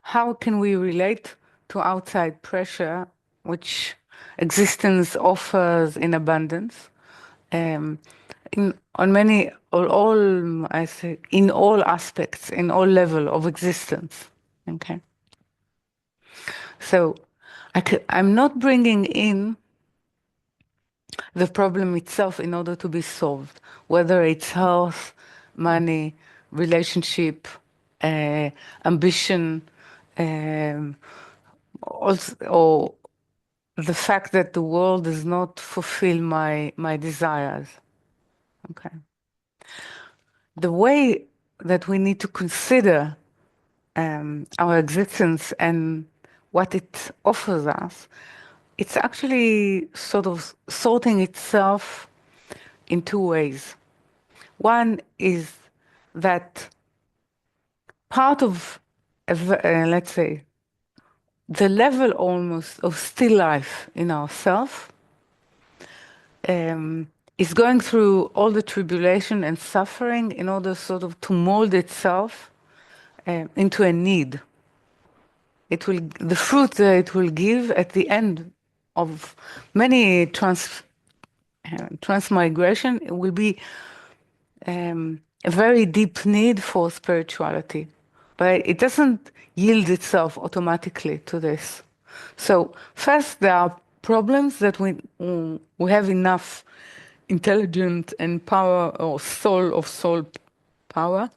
how can we relate to outside pressure, which existence offers in abundance, um, on many, I say, in all aspects, in all level of existence. Okay, so I'm not bringing in the problem itself in order to be solved, whether it's health, money, relationship, uh, ambition, um, also, or the fact that the world does not fulfill my desires. Okay. The way that we need to consider our existence and what it offers us, it's actually sort of sorting itself in two ways. One is that part of, let's say, the level almost of still life in ourself um, is going through all the tribulation and suffering in order sort of to mold itself into a need. It will, the fruit that it will give at the end of many transmigration will be a very deep need for spirituality, but it doesn't yield itself automatically to this. So first, there are problems that we have enough intelligence and power or soul power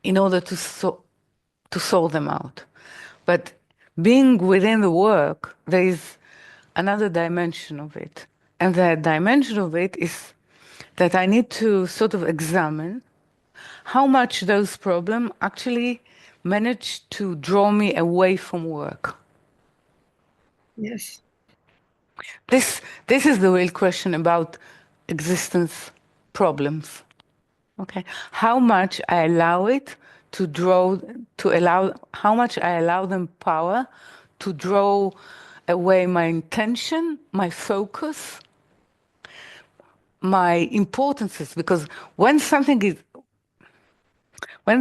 in order to sort them out. But being within the work, there is another dimension of it. And the dimension of it is that I need to sort of examine how much those problems actually manage to draw me away from work. Yes. This is the real question about existence problems. Okay, how much I allow it to draw, how much I allow them power to draw away my intention, my focus, my importances. Because when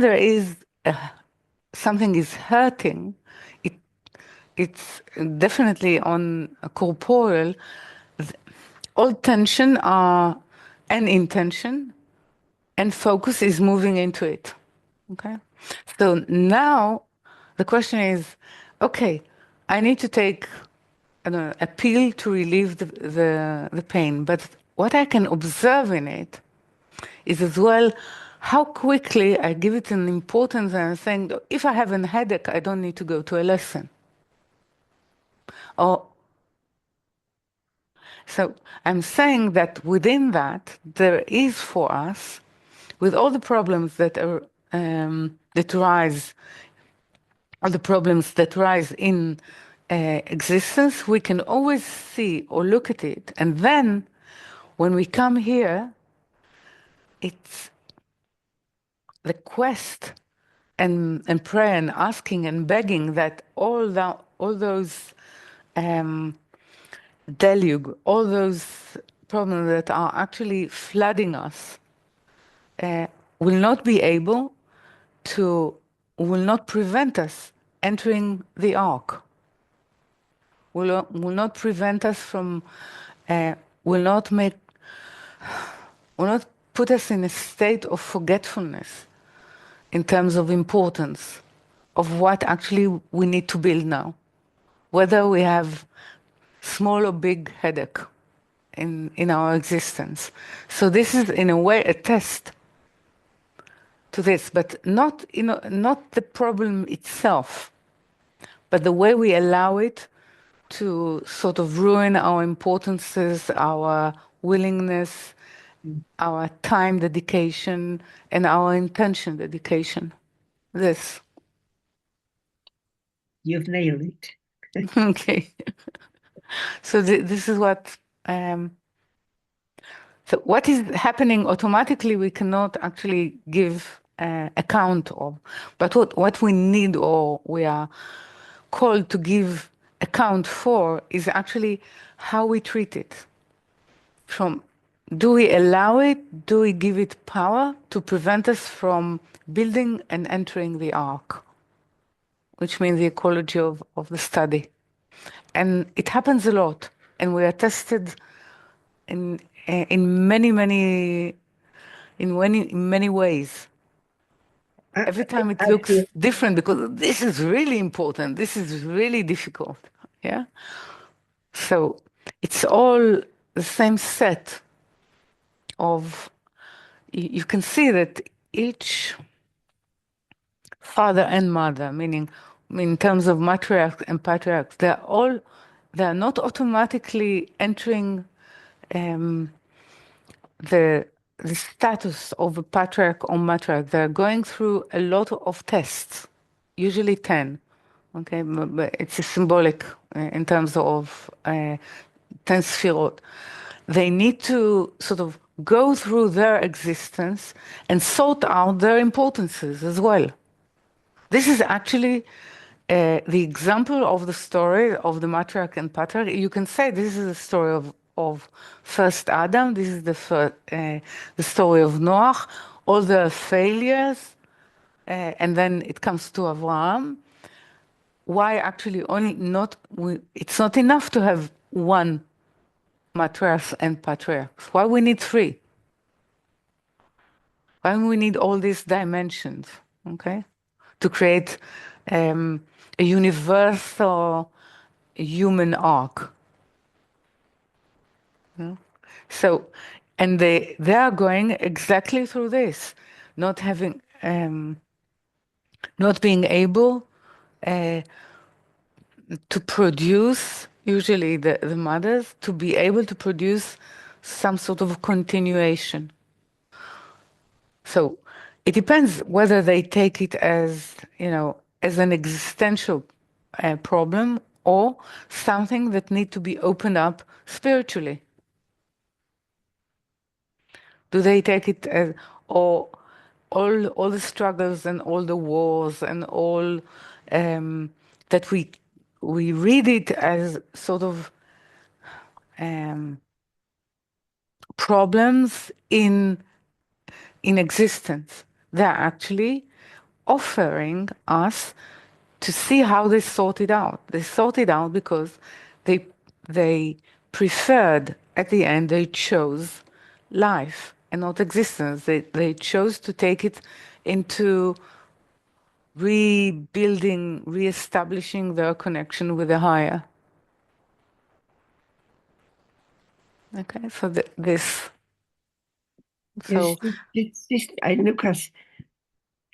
there is something is hurting, it it's definitely on a corporeal. All tension and intention and focus is moving into it. Okay. So now the question is, okay, I need to take a pill to relieve the pain, but what I can observe in it is as well how quickly I give it an importance and I'm saying, if I have a headache, I don't need to go to a lesson. Or so I'm saying that within that, there is for us, with all the problems that are that rise, all the problems that rise in existence, we can always see or look at it, and then when we come here, it's the quest and prayer and asking and begging that all those deluge, all those problems that are actually flooding us, will not be able to, will not prevent us entering the ark, will not prevent us from, will not make, will not put us in a state of forgetfulness in terms of importance of what actually we need to build now, whether we have small or big headache in our existence. So this is in a way a test to this, but not, not the problem itself, but the way we allow it to sort of ruin our importances, our willingness, our time dedication, and our intention dedication. This. You've nailed it. Okay. So this is what. So what is happening automatically, we cannot actually give account of. But what we need or we are called to give account for is actually how we treat it. From do we allow it? Do we give it power to prevent us from building and entering the ark? which means the ecology of the study. And it happens a lot. And we are tested in in many ways. I, Every time it I looks feel different because this is really important. This is really difficult. Yeah. So it's all the same set of, you can see that each father and mother, meaning in terms of matriarchs and patriarchs, they're not automatically entering um, the the status of a patriarch or matriarch. They're going through a lot of tests, usually 10. Okay, but it's a symbolic in terms of 10 sfirot. They need to sort of go through their existence and sort out their importances as well. This is actually the example of the story of the matriarch and patriarch. You can say this is the story of first Adam. This is the story of Noach, all the failures, and then it comes to Abraham. Why actually only not? It's not enough to have one matriarch and patriarchs. Why we need three? Why we need all these dimensions? Okay, to create um, a universal human arc. So, and they are going exactly through this, not having, not being able uh, to produce, usually the mothers, to be able to produce some sort of continuation. So it depends whether they take it as, as an existential problem or something that need to be opened up spiritually. Do they take it as, or all the struggles and all the wars and all that we read it as sort of um, problems in existence? They're actually offering us to see how they sort it out. They sort it out because they they preferred at the end they chose life and not existence. They chose to take it into rebuilding, reestablishing their connection with the higher. Okay, so this, yes, so this I look as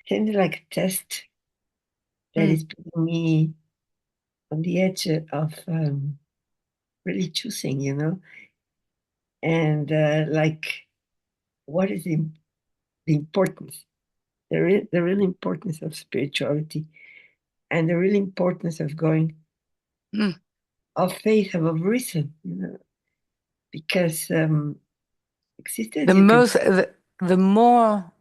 kind of like a test that mm, is putting me on the edge of really choosing, and like what is the importance, the real importance of spirituality, and the real importance of going mm. of faith above reason, because the existence you can most the more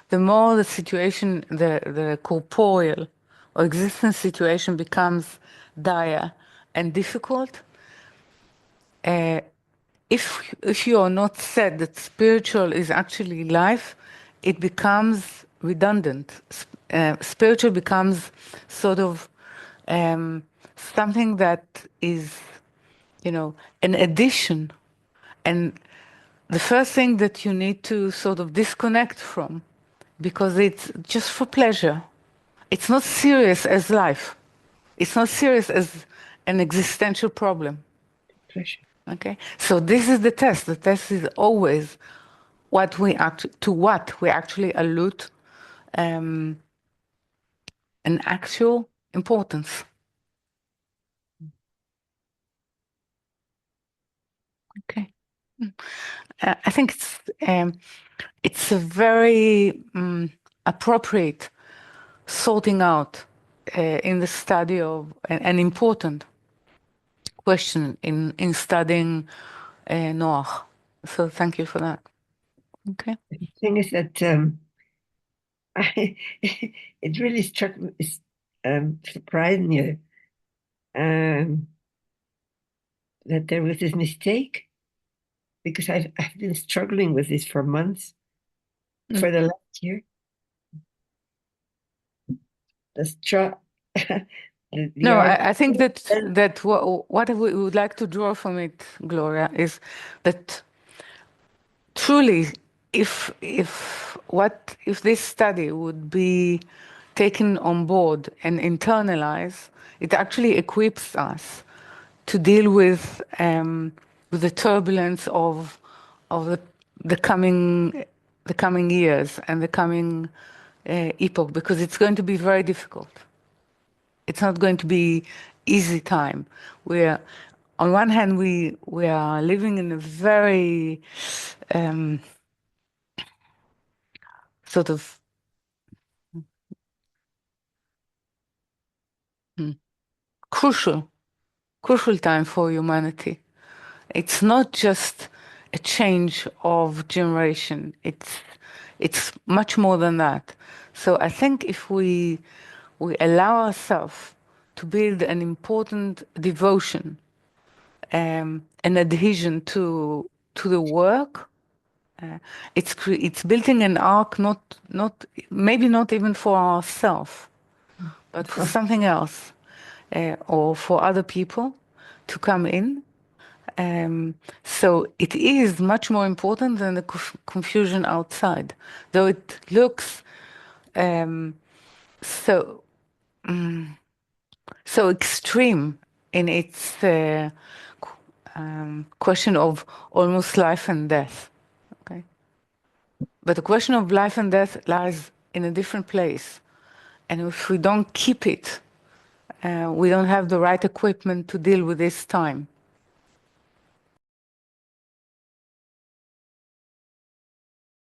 the more the situation, the corporeal or existence situation becomes dire and difficult, uh, if you are not said that spiritual is actually life, it becomes redundant. Spiritual becomes sort of something that is, an addition. And the first thing that you need to sort of disconnect from, because it's just for pleasure. It's not serious as life. It's not serious as an existential problem. pressure. Okay, so this is the test. The test is always what we actually allude um, an actual importance. Okay, I think it's a very appropriate sorting out in the study of an important question in studying Noach. So thank you for that. Okay. The thing is that I, it really struck me, surprised me um, that there was this mistake because I've been struggling with this for months, Mm. for the last year. The str The No, argument. I think that Well, what we would like to draw from it, Gloria, is that truly, if this study would be taken on board and internalized, it actually equips us to deal with the turbulence of the coming years and the coming epoch, because it's going to be very difficult. It's not going to be easy time. We're on one hand we are living in a very um, sort of hmm, crucial crucial time for humanity. It's not just a change of generation. It's much more than that. So I think if we allow ourselves to build an important devotion and adhesion to the work, it's building an ark, not maybe not even for ourselves, but for something else, or for other people to come in. So it is much more important than the confusion outside, though it looks um, so so extreme in its question of almost life and death. Okay, but the question of life and death lies in a different place, and if we don't keep it, we don't have the right equipment to deal with this time.